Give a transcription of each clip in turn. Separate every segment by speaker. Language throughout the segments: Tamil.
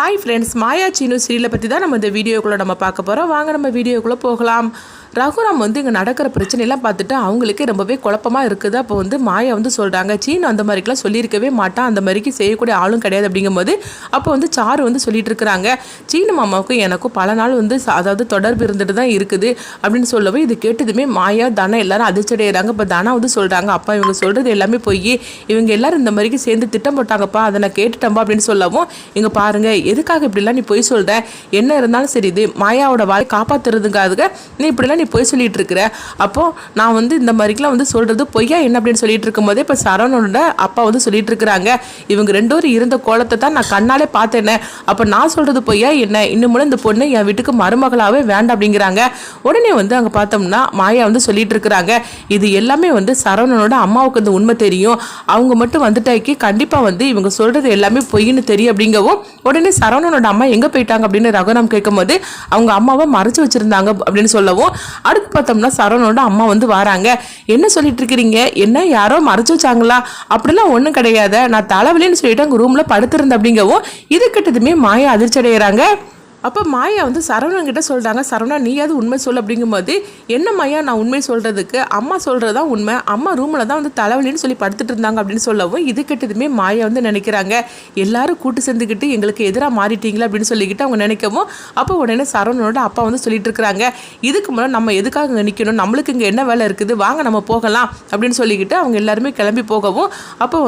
Speaker 1: ஹாய் ஃப்ரெண்ட்ஸ், மாயா சீனு சீரியலை பற்றி தான் நம்ம இந்த வீடியோக்குள்ளே நம்ம பார்க்க போகிறோம். வாங்க நம்ம வீடியோக்குள்ளே போகலாம். ரகுராம் இங்கே நடக்கிற பிரச்சனையெல்லாம் பார்த்துட்டு அவங்களுக்கே ரொம்பவே குழப்பமாக இருக்குது. அப்போ மாயா சொல்கிறாங்க, சீனு அந்த மாதிரிக்கெலாம் சொல்லியிருக்கவே மாட்டான், அந்த மாதிரிக்கு செய்யக்கூடிய ஆளும் கிடையாது அப்படிங்கும்போது அப்போ சாரு சொல்லிட்டு இருக்கிறாங்க, சீனு மாமாவுக்கும் எனக்கும் பல நாள் அதாவது தொடர்பு இருந்துட்டு தான் இருக்குது அப்படின்னு சொல்லவும் இது கேட்டதுமே மாயா தனா எல்லாரும் அதிர்ச்சி அடைகிறாங்க. இப்போ தனா சொல்கிறாங்க, அப்பா இவங்க சொல்கிறது எல்லாமே போய் இவங்க எல்லாரும் இந்த மாதிரிக்கு சேர்ந்து திட்டம் போட்டாங்கப்பா, அதை நான் கேட்டுட்டேன்பா அப்படின்னு சொல்லவும் இங்கே பாருங்கள் எதுக்காக இப்படிலாம் நீ போய் சொல்கிற, என்ன இருந்தாலும் சரி இது மாயாவோட வாழ்க்கை காப்பாற்றுறதுக்காக நீ இப்படிலாம் நீ போய் சொல்லிட்டு இருக்கிற, அப்போ நான் இந்த மாதிரிக்கெல்லாம் சொல்றது பொய்யா என்ன அப்படின்னு சொல்லிட்டு இருக்கும் போதே இப்போ சரவணனோட அப்பா சொல்லிட்டு இருக்கிறாங்க, இவங்க ரெண்டு பேரும் இருந்த கோலத்தை தான் நான் கண்ணாலே பார்த்தேனே, அப்போ நான் சொல்றது பொய்யா என்ன, இன்னும் இந்த பொண்ணு என் வீட்டுக்கு மருமகளாவே வேண்டாம் அப்படிங்கிறாங்க. உடனே அங்கே பார்த்தோம்னா மாயா சொல்லிட்டு இருக்கிறாங்க, இது எல்லாமே சரவணனோட அம்மாவுக்கு உண்மை தெரியும், அவங்க மட்டும் வந்துட்டாக்கி கண்டிப்பாக இவங்க சொல்றது எல்லாமே பொய்ன்னு தெரியும் அப்படிங்கவும் உடனே சரவணனோட அம்மா எங்கே போயிட்டாங்க அப்படின்னு ரகுராம் கேட்கும் போது அவங்க அம்மாவை மறைச்சு வச்சிருந்தாங்க அப்படின்னு சொல்லவும் அடுத்து பார்த்தோம்னா சரவணோட அம்மா வராங்க. என்ன சொல்லிட்டு இருக்கிறீங்க, என்ன யாரோ மறைச்சு வச்சாங்களா, அப்படிலாம் ஒன்றும் கிடையாது, நான் தலைவலின்னு சொல்லிட்டு அங்கே ரூமில் படுத்திருந்தேன் அப்படிங்கவும் இது கிட்டதுமே மாயா அதிர்ச்சி அடைகிறாங்க. அப்போ மாயா சரவணன் கிட்ட சொல்கிறாங்க, சரவணா நீயாவது உண்மை சொல் அப்படிங்கும்போது என்ன மாயா நான் உண்மை சொல்கிறதுக்கு, அம்மா சொல்கிறது தான் உண்மை, அம்மா ரூமில் தான் தலைவலின்னு சொல்லி படுத்துட்டு இருந்தாங்க அப்படின்னு சொல்லவும் இது கிட்டதுமே மாயா நினைக்கிறாங்க, எல்லாரும் கூட்டு சேர்ந்துக்கிட்டு எங்களுக்கு எதிராக மாறிட்டீங்களா அப்படின்னு சொல்லிக்கிட்டு அவங்க நினைக்கவும் அப்போ உடனே சரவணனோட அப்பா சொல்லிட்டு இருக்கிறாங்க, இதுக்கு முன்னாடி நம்ம எதுக்காக இங்கே நிற்கணும், நம்மளுக்கு இங்கே என்ன வேலை இருக்குது, வாங்க நம்ம போகலாம் அப்படின்னு சொல்லிக்கிட்டு அவங்க எல்லாருமே கிளம்பி போகவும் அப்போ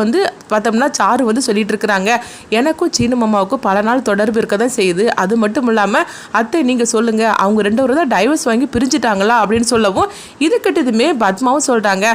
Speaker 1: பார்த்தோம்னா சாரு சொல்லிட்டு இருக்கிறாங்க, எனக்கும் சீனு மாமாவுக்கும் பல நாள் தொடர்பு இருக்க தான் செய்யுது, அது மட்டும் இல்லாமல் அத்தை நீங்கள் சொல்லுங்கள், அவங்க ரெண்டு பேரும் தான் டைவர்ஸ் வாங்கி பிரிஞ்சுட்டாங்களா அப்படின்னு சொல்லவும் இது கிட்டதுமே பத்மாவும் சொல்கிறாங்க,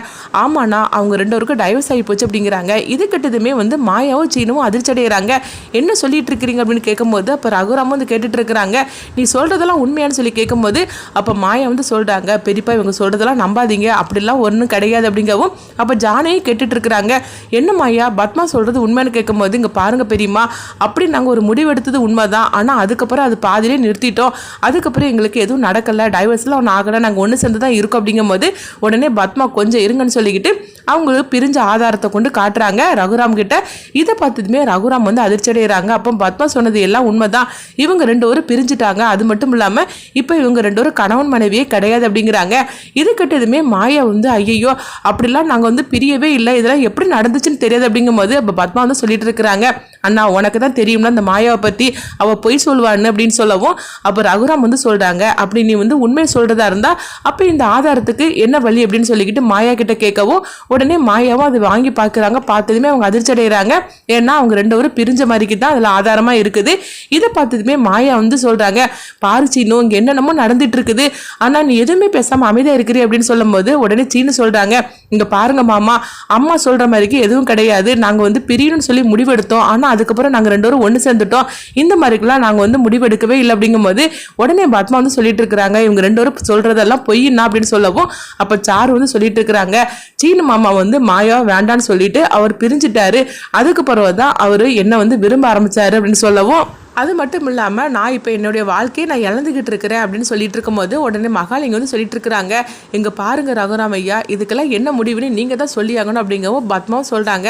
Speaker 1: ஆமாண்ணா அவங்க ரெண்டு பேருக்கும் டைவர்ஸ் ஆகி போச்சு அப்படிங்கிறாங்க. இது கிட்டதுமே மாயாவும் சீனுவும் அதிர்ச்சி அடைகிறாங்க, என்ன சொல்லிட்டு இருக்கிறீங்க அப்படின்னு கேட்கும்போது அப்போ ரகுராம் கேட்டுட்டு இருக்கிறாங்க, நீ சொல்கிறதெல்லாம் உண்மையானு சொல்லி கேட்கும்போது அப்போ மாயா சொல்கிறாங்க, பெரியப்பா இவங்க சொல்கிறதெல்லாம் நம்பாதீங்க, அப்படிலாம் ஒன்றும் கிடையாது அப்படிங்கவும் அப்போ ஜானையும் கேட்டுட்டு இருக்கிறாங்க, என்ன மாயா பத்மா சொல்கிறது உண்மைன்னு கேட்கும்போது இங்கே பாருங்க பெரியம்மா, அப்படி நாங்கள் ஒரு முடிவு எடுத்தது உண்மைதான், ஆனால் அதுக்கப்புறம் அது பாதிலே நிறுத்திட்டோம், அதுக்கப்புறம் எங்களுக்கு எதுவும் நடக்கலை, டைவர்ஸ்லாம் ஒன்று ஆகலை, நாங்கள் ஒன்று சேர்ந்து தான் இருக்கோம் அப்படிங்கும்போது உடனே பத்மா கொஞ்சம் இருங்கன்னு சொல்லிக்கிட்டு அவங்களுக்கு பிரிஞ்ச ஆதாரத்தை கொண்டு காட்டுறாங்க ரகுராம் கிட்ட. இதை பார்த்ததுமே ரகுராம் அதிர்ச்சி அடைகிறாங்க, அப்போ பத்மா சொன்னது எல்லாம் உண்மைதான், இவங்க ரெண்டு பேரும் பிரிஞ்சுட்டாங்க, அது மட்டும் இல்லாமல் இப்போ இவங்க ரெண்டு பேரும் கணவன் மனைவியே கிடையாது அப்படிங்கிறாங்க. இது கிட்டதுமே மாயா ஐயோ அப்படிலாம் நாங்கள் பிரியவே இல்லை, இதெல்லாம் எப்படி நடந்துச்சுன்னு தெரியாது அப்படிங்கும்போது அப்போ பத்மா சொல்லிட்டு இருக்கிறாங்க, அண்ணா உனக்கு தான் தெரியும்னா அந்த மாயாவை பற்றி அவள் பொய் சொல்வான்னு அப்படின்னு சொல்லவும் அப்போ ரகுராம் சொல்கிறாங்க, அப்படி நீ உண்மை சொல்கிறதா இருந்தால் அப்போ இந்த ஆதாரத்துக்கு என்ன வழி அப்படின்னு சொல்லிக்கிட்டு மாயா கிட்ட கேட்கவும் உடனே மாயாவும் அதை வாங்கி பார்க்குறாங்க. பார்த்ததுமே அவங்க அதிர்ச்சி அடைகிறாங்க, ஏன்னா அவங்க ரெண்டு பேரும் பிரிஞ்ச மாதிரிக்கு தான் அதில் ஆதாரமாக இருக்குது. இதை பார்த்ததுமே மாயா சொல்கிறாங்க, பாரு சீனு இங்கே என்னென்னமோ நடந்துட்டு இருக்குது, ஆனால் நீ எதுவுமே பேசாமல் அமைதியாக இருக்கிறீ அப்படின்னு சொல்லும்போது உடனே சீனு சொல்கிறாங்க, இங்கே பாருங்க மாமா, அம்மா சொல்கிற மாதிரிக்கு எதுவும் கிடையாது, நாங்கள் பிரியணும்னு சொல்லி முடிவெடுத்தோம், ஆனால் அதுக்கப்புறம் நாங்கள் ரெண்டு பேரும் ஒன்று சேர்ந்துட்டோம், இந்த மாதிரிக்கெல்லாம் நாங்கள் முடிவெடுக்கவே இல்லை அப்படிங்கும்போது உடனே பத்மா சொல்லிட்டு இருக்கிறாங்க, இவங்க ரெண்டு பேரும் சொல்கிறதெல்லாம் பொய்னா அப்படின்னு சொல்லவும் அப்போ சாரு சொல்லிட்டு இருக்கிறாங்க, சீனு மாமா மாயா வேண்டான்னு சொல்லிட்டு அவர் பிரிஞ்சுட்டாரு, அதுக்கு பிறகு தான் அவர் என்ன விரும்ப ஆரம்பிச்சாரு அப்படின்னு சொல்லவும் அது மட்டும் இல்லாமல் நான் இப்போ என்னுடைய வாழ்க்கையை நான் இழந்துக்கிட்டு இருக்கிறேன் அப்படின்னு சொல்லிட்டு இருக்கும்போது உடனே மகாலிங்க சொல்லிட்டு இருக்கிறாங்க, இங்கே பாருங்க ரகுராம் ஐயா, இதுக்கெல்லாம் என்ன முடிவுன்னு நீங்கள் தான் சொல்லி ஆகணும் அப்படிங்கவும் பத்மாவும் சொல்கிறாங்க,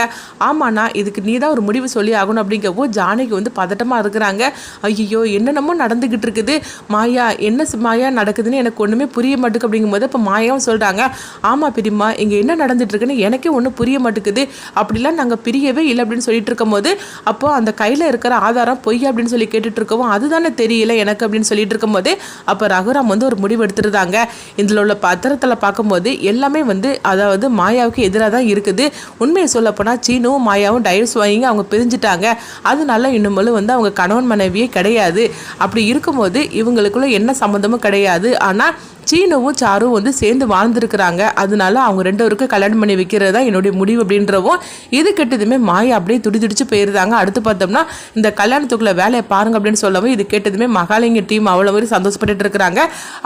Speaker 1: ஆமாண்ணா இதுக்கு நீ தான் ஒரு முடிவு சொல்லி ஆகணும் அப்படிங்கவும் ஜானகி பதட்டமாக இருக்கிறாங்க, ஐயோ என்னென்னமோ நடந்துக்கிட்டு இருக்குது மாயா, என்ன மாயா நடக்குதுன்னு எனக்கு ஒன்றுமே புரிய மாட்டேங்குது அப்படிங்கும்போது இப்போ மாயாவும் சொல்கிறாங்க, ஆமாம் பிரிமா இங்கே என்ன நடந்துட்டு இருக்குன்னு எனக்கே ஒன்றும் புரிய மாட்டேங்குது, அப்படிலாம் நாங்கள் பிரியவே இல்லை அப்படின்னு சொல்லிட்டு இருக்கும்போது அப்போது அந்த கையில் இருக்கிற ஆதாரம் பொய் அப்படின்னு சொல்லி கேட்டுட்டு இருக்கவும் அதுதானே தெரியல எனக்கு அப்படின்னு சொல்லிட்டு இருக்கும்போது அப்போ ரகுராம் ஒரு முடிவு எடுத்துருந்தாங்க. இதில் உள்ள பத்திரத்தில் பார்க்கும்போது எல்லாமே அதாவது மாயாவுக்கு எதிராக தான் இருக்குது. உண்மையை சொல்லப்போனால் சீனுவும் மாயாவும் டைவர்ஸ் வாங்கி அவங்க பிரிஞ்சுட்டாங்க, அதனால இன்னும் அவங்க கணவன் மனைவியே கிடையாது, அப்படி இருக்கும்போது இவங்களுக்குள்ள என்ன சம்மந்தமும் கிடையாது, ஆனால் சீனுவும் சாரும் சேர்ந்து வாழ்ந்துருக்குறாங்க, அதனால அவங்க ரெண்டு பேருக்கும் கல்யாணம் பண்ணி வைக்கிறது தான் என்னுடைய முடிவு அப்படின்றவும் இது கேட்டதுமே மாயா அப்படியே துடிச்சு போயிருந்தாங்க. அடுத்து பார்த்தோம்னா இந்த கல்யாணத்துக்குள்ள வேலையை பாருங்க அப்படின்னு சொல்லவும் இது கேட்டதுமே மகாலிங்க டீம் அவ்வளோ மாதிரி சந்தோஷப்பட்டு இருக்கிறாங்க.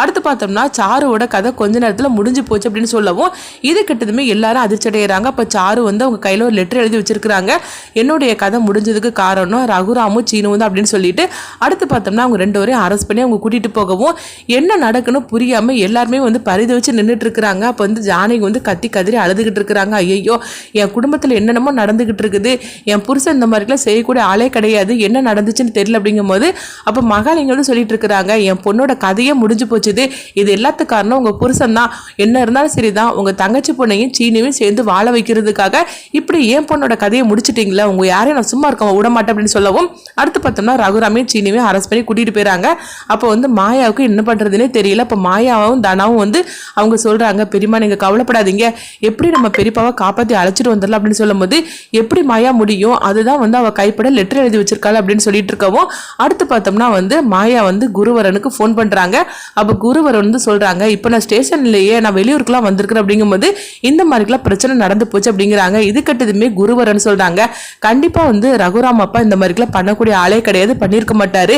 Speaker 1: அடுத்து பார்த்தோம்னா சாருவோட கதை கொஞ்ச நேரத்தில் முடிஞ்சு போச்சு அப்படின்னு சொல்லவும் இது கேட்டதுமே எல்லாரும் அதிர்ச்சி அடைகிறாங்க. அப்போ சாரு அவங்க கையில் ஒரு லெட்டர் எழுதி வச்சிருக்கிறாங்க, என்னுடைய கதை முடிஞ்சதுக்கு காரணம் ரகுராமும் சீனுவும் அப்படின்னு சொல்லிட்டு. அடுத்து பார்த்தோம்னா அவங்க ரெண்டு பேரையும் அரெஸ்ட் பண்ணி அவங்க கூட்டிட்டு போகவும் என்ன நடக்குன்னு புரியாம எல்லாருமே பரிதவிச்சு நின்றுட்டு இருக்கிறாங்க. அப்போ ஜானகி கத்தி கதறி அழுதுகிட்டு இருக்கிறாங்க, ஐயோ என் குடும்பத்தில் என்னென்னமோ நடந்துகிட்டு இருக்குது, என் புருஷன் இந்த மாதிரிலாம் செய்யக்கூடிய ஆளே கிடையாது, என்ன நடந்துச்சுன்னு தெரியல அப்படிங்கும்போது அப்போ மகாலிங்கம் வந்து சொல்லிட்டு இருக்கிறாங்க, என் பொண்ணோட கதையே முடிஞ்சு போச்சுது, இது எல்லாத்துக்கு காரணம் உங்கள் புருஷன் தான், என்ன இருந்தாலும் சரிதான், உங்கள் தங்கச்சி பொண்ணையும் சீனியும் சேர்ந்து வாழ வைக்கிறதுக்காக இப்படி என் பொண்ணோட கதையை முடிச்சிட்டிங்களா, உங்கள் யாரையும் நான் சும்மா இருக்க விட மாட்டேன் அப்படின்னு சொல்லவும் அடுத்து பார்த்தோம்னா ரகுராமையும் சீனியும் அரெஸ்ட் பண்ணி கூட்டிகிட்டு போயிறாங்க. அப்போ வந்து மாயாவுக்கு என்ன பண்ணுறதுனே தெரியல. அப்போ மாயாவும் தனாவும் வந்து அவங்க சொல்கிறாங்க, பெரியம்மா நீங்கள் கவலைப்படாதீங்க, எப்படி நம்ம பெரியப்பாவை காப்பாற்றி அழைச்சிட்டு வந்துடலாம் அப்படின்னு சொல்லும் போது எப்படி மாயா முடியும், அதுதான் வந்து அவள் கைப்பட லெட்டர் எழுதி வச்சிருக்காள் அப்படின்னு சொல்லிட்டு இருக்கவும் அடுத்து பார்த்தோம்னா வந்து மாயா வந்து குருவரனுக்கு ஃபோன் பண்ணுறாங்க. அப்போ குருவரன் வந்து சொல்கிறாங்க, இப்போ நான் ஸ்டேஷன்லேயே நான் வெளியூருக்குலாம் வந்திருக்கிறேன் அப்படிங்கும்போது இந்த மாதிரிக்கெல்லாம் பிரச்சனை நடந்து போச்சு அப்படிங்கிறாங்க. இது கட்டதுமே குருவரன் சொல்கிறாங்க, கண்டிப்பாக வந்து ரகுராம் அப்பா இந்த மாதிரிக்கெல்லாம் பண்ணக்கூடிய ஆளே கிடையாது, பண்ணியிருக்க மாட்டார்,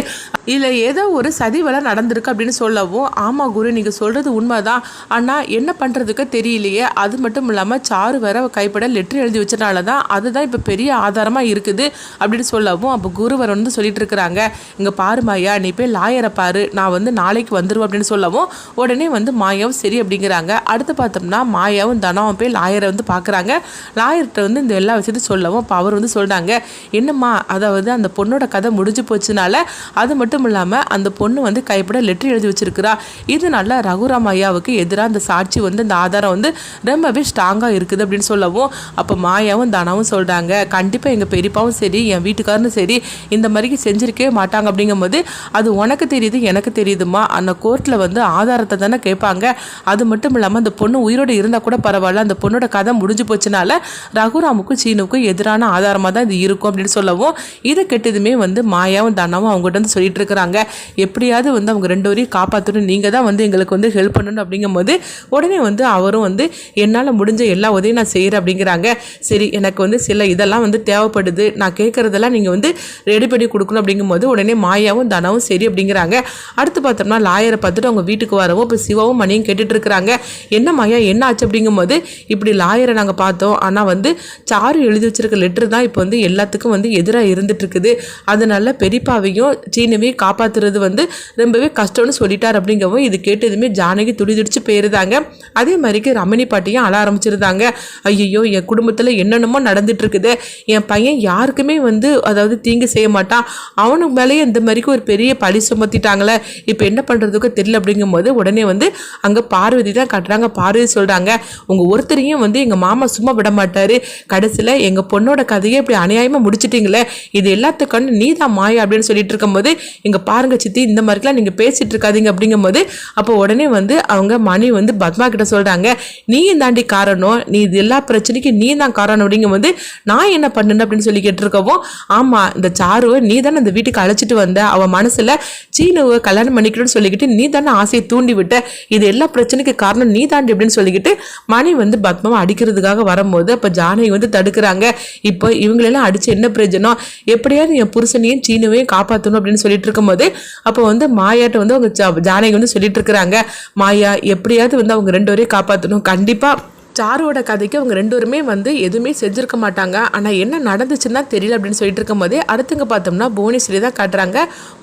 Speaker 1: இதில் ஏதோ ஒரு சதி வேலை நடந்திருக்கு அப்படின்னு சொல்லவும் ஆமாம் குரு நீங்கள் சொல்கிறது உண்மைதான், ஆனால் என்ன பண்ணுறதுக்கு தெரியலையே, அது மட்டும் இல்லாமல் சாரு வேற கைப்பட லெட்டர் எழுதி வச்சனால தான் அதுதான் இப்போ பெரிய ஆதாரமாக இருக்குது அப்படின்னு சொல்லவும் அப்போ குருவர் வந்து சொல்லிட்டு இருக்கிறாங்க, இங்கே பாரு மாயா நீ போய் லாயரை பாரு, நான் வந்து நாளைக்கு வந்துடுவேன் அப்படின்னு சொல்லவும் உடனே வந்து மாயாவும் சரி அப்படிங்கிறாங்க. அடுத்து பார்த்தோம்னா மாயாவும் தனாவும் போய் லாயரை வந்து பார்க்குறாங்க. லாயர்கிட்ட வந்து இந்த எல்லா விஷயத்தையும் சொல்லவும் அப்போ அவர் வந்து சொல்கிறாங்க, என்னம்மா அதாவது அந்த பொண்ணோட கதை முடிஞ்சு போச்சுனால அது மட்டும் இல்லாமல் அந்த பொண்ணு வந்து கைப்பட லெட்டர் எழுதி வச்சிருக்கிறா, இதனால ரகுராம் ஐயாவுக்கு எதிராக அந்த சாட்சி வந்து அந்த ஆதாரம் வந்து ரொம்பவே ஸ்ட்ராங்காக இருக்குது அப்படின்னு சொல்லவும் அப்போ மாயாவும் தனாவும் சொல்கிறாங்க, கண்டிப்பாக எங்கள் பெரியப்பாவும் சரி என் வீட்டுக்காரனும் சரி இந்த மாதிரி செஞ்சிருக்கவே மாட்டாங்க அப்படிங்கும்போது அது உனக்கு தெரியுது எனக்கு தெரியுதுமா, அந்த கோர்ட்டில் வந்து ஆதாரத்தை தானே கேட்பாங்க, அது மட்டும் இல்லாமல் அந்த பொண்ணு உயிரோடு இருந்தால் கூட பரவாயில்ல, அந்த பொண்ணோட கதை முடிஞ்சு போச்சுனால ரகுராமுக்கும் சீனுக்கும் எதிரான ஆதாரமாக தான் இது இருக்கும் அப்படின்னு சொல்லவும் இதை கெட்டதுமே வந்து மாயாவும் தனாவும் அவங்ககிட்ட வந்து சொல்லிட்டு இருக்கிறாங்க, எப்படியாவது வந்து அவங்க ரெண்டு வரையும் காப்பாற்றணும், நீங்கள் தான் வந்து எங்களுக்கு வந்து ஹெல்ப் பண்ணணும் அப்படிங்கும்போது உடனே வந்து அவரும் வந்து என்னால் முடிஞ்ச எல்லா உதவியும் நான் செய்கிறேன் அப்படிங்கிறாங்க. சரி எனக்கு வந்து சில இதெல்லாம் வந்து தேவைப்படுது, நான் கேட்குறதெல்லாம் நீங்கள் வந்து ரெடி பண்ணி கொடுக்கணும் அப்படிங்கும்போது உடனே மாயாவும் தனாவும் சரி அப்படிங்கிறாங்க. அடுத்து பார்த்தோம்னா லாயரை பார்த்துட்டு அவங்க வீட்டுக்கு வரவும் இப்போ சிவாவும் மணியும் கேட்டுட்டு இருக்கிறாங்க, என்ன மாயா என்ன ஆச்சு அப்படிங்கும்போது இப்படி லாயரை நாங்கள் பார்த்தோம், ஆனால் வந்து சாரு எழுதி வச்சிருக்க லெட்டர் தான் இப்போ வந்து எல்லாத்துக்கும் வந்து எதிராக இருந்துட்டு இருக்குது, அதனால பெரியப்பாவையும் சீனவையும் காப்பாற்றுறது வந்து ரொம்பவே கஷ்டம்னு சொல்லிட்டார் அப்படிங்கவும் இது கேட்டதுமே ஜானகி துடிதுடிச்சு போயிருந்தாங்க. அதே மாதிரிக்கு ரமணி பாட்டியும் அழ ஆரம்பிச்சிருந்தாங்க, ஐயோ என் குடும்பத்தில் என்னென்னமோ நடந்துட்டு இருக்குது, என் பையன் யாருக்குமே வந்து அதாவது தீங்கு செய்ய மாட்டான், அவனுக்கு மேலேயே இந்த மாதிரிக்கு ஒரு பெரிய பழி சுமத்திட்டாங்களே, இப்போ என்ன பண்ணுறதுக்கு தெரியல அப்படிங்கும்போது உடனே வந்து அங்கே பார்வதி தான் கட்டுறாங்க. பார்வதி சொல்கிறாங்க, உங்கள் ஒருத்தரையும் வந்து எங்கள் மாமா சும்மா விட மாட்டார், கடைசியில் எங்கள் பொண்ணோட கதையை இப்படி அநியாயமாக முடிச்சிட்டிங்களே, இது எல்லாத்துக்கான நீ தான் மாயா அப்படின்னு சொல்லிட்டு இருக்கும்போது இங்கே பாருங்க சித்தி இந்த மாதிரிலாம் நீங்கள் பேசிகிட்டு இருக்காதீங்க அப்படிங்கும்போது அப்போ உடனே வந்து அவங்க மணி வந்து பத்மா கிட்ட சொல்கிறாங்க, நீயும் தாண்டி காரணம், நீ இது எல்லா பிரச்சனைக்கும் நீ தான் காரணம் அப்படிங்கும்போது நான் என்ன பண்ணேன் அப்படின்னு சொல்லி கேட்டிருக்கவும் ஆமாம் இந்த சாருவை நீ தானே அந்த வீட்டுக்கு அழைச்சிட்டு வந்த, அவன் மனசில் சீனுவை கல்யாணம் பண்ணிக்கணும்னு சொல்லிக்கிட்டு நீ தானே ஆசையை தூண்டி விட்ட, இது எல்லா பிரச்சனைக்கு காரணம் நீ தாண்டி அப்படின்னு சொல்லிக்கிட்டு மணி வந்து பத்மாவை அடிக்கிறதுக்காக வரும்போது அப்போ ஜானகி வந்து தடுக்கிறாங்க, இப்போ இவங்களெல்லாம் அடிச்சு என்ன பிரயோஜனம், எப்படியாவது என் புருஷனையும் சீனுவையும் காப்பாற்றணும் அப்படின்னு சொல்லிட்டு இருக்கும்போது அப்போ வந்து மாயாட்ட வந்து அவங்க ஜானகி வந்து சொல்லிட்டு இருக்கிறாங்க, மாயா எப்படியாவது வந்து அவங்க ரெண்டு பேரையும் காப்பாற்றணும், கண்டிப்பாக சாருவோட கதைக்கு அவங்க ரெண்டு பேருமே வந்து எதுவுமே செஞ்சுருக்க மாட்டாங்க, ஆனால் என்ன நடந்துச்சுன்னா தெரியல அப்படின்னு சொல்லிட்டு இருக்கும்போதே அடுத்துங்க பார்த்தோம்னா புவனேஸ்வரி தான் காட்டுறாங்க.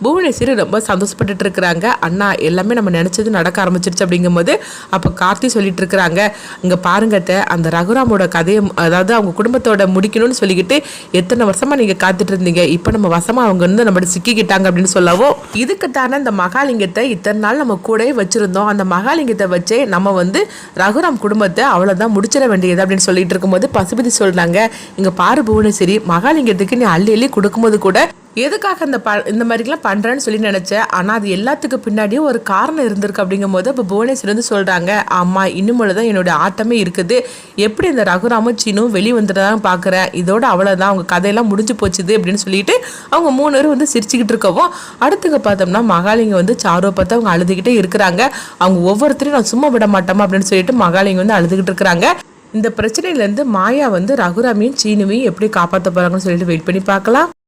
Speaker 1: புவனேஸ்வரி ரொம்ப சந்தோஷப்பட்டுட்டு இருக்கிறாங்க, அண்ணா எல்லாமே நம்ம நினச்சது நடக்க ஆரம்பிச்சிருச்சு அப்படிங்கும்போது அப்போ கார்த்தி சொல்லிட்டு இருக்கிறாங்க, இங்கே பாருங்கட்ட அந்த ரகுராமோட கதையை அதாவது அவங்க குடும்பத்தோட முடிக்கணும்னு சொல்லிக்கிட்டு எத்தனை வருஷமாக நீங்கள் காத்துட்டு இருந்தீங்க, இப்போ நம்ம வசமாக அவங்க வந்து நம்ம சிக்கிக்கிட்டாங்க அப்படின்னு சொல்லவும் இதுக்கு தானே இந்த மகாலிங்கத்தை இத்தனை நாள் நம்ம கூடவே வச்சுருந்தோம், அந்த மகாலிங்கத்தை வச்சே நம்ம வந்து ரகுராம் குடும்பத்தை அவ்வளோதான் முடிச்சிட வேண்டியது அப்படின்னு சொல்லிட்டு இருக்கும்போது பசுபதி சொல்றாங்க, இங்க பாரு புவனேஸ்வரி மகாலிங்கத்துக்கு நீ அள்ளி அள்ளி கொடுக்கும்போது கூட எதுக்காக இந்த மாதிரிலாம் பண்ணுறேன்னு சொல்லி நினச்சேன், ஆனால் அது எல்லாத்துக்கு பின்னாடியும் ஒரு காரணம் இருந்திருக்கு அப்படிங்கும்போது இப்போ புவனேஸ்வரி வந்து சொல்கிறாங்க, ஆமாம் இன்னும்போல தான் என்னோடய ஆட்டமே இருக்குது, எப்படி இந்த ரகுராமும் சீனும் வெளியே வந்துட்டு தான் பார்க்குறேன், இதோட அவ்வளோதான் அவங்க கதையெல்லாம் முடிஞ்சு போச்சுது அப்படின்னு சொல்லிட்டு அவங்க மூணு பேரும் வந்து சிரிச்சுக்கிட்டு இருக்கவும் அடுத்துங்க பார்த்தோம்னா மகாலிங்கம் வந்து சாருவை பார்த்து அவங்க அழுதுகிட்டே இருக்கிறாங்க, அவங்க ஒவ்வொருத்தரையும் நான் சும்மா விட மாட்டோமா அப்படின்னு சொல்லிட்டு மகாலிங்கம் வந்து அழுதுகிட்டு இருக்கிறாங்க. இந்த பிரச்சனையிலேருந்து மாயா வந்து ரகுராமையும் சீனுவையும் எப்படி காப்பாற்ற போகிறாங்கன்னு சொல்லிட்டு வெயிட் பண்ணி பார்க்கலாம்.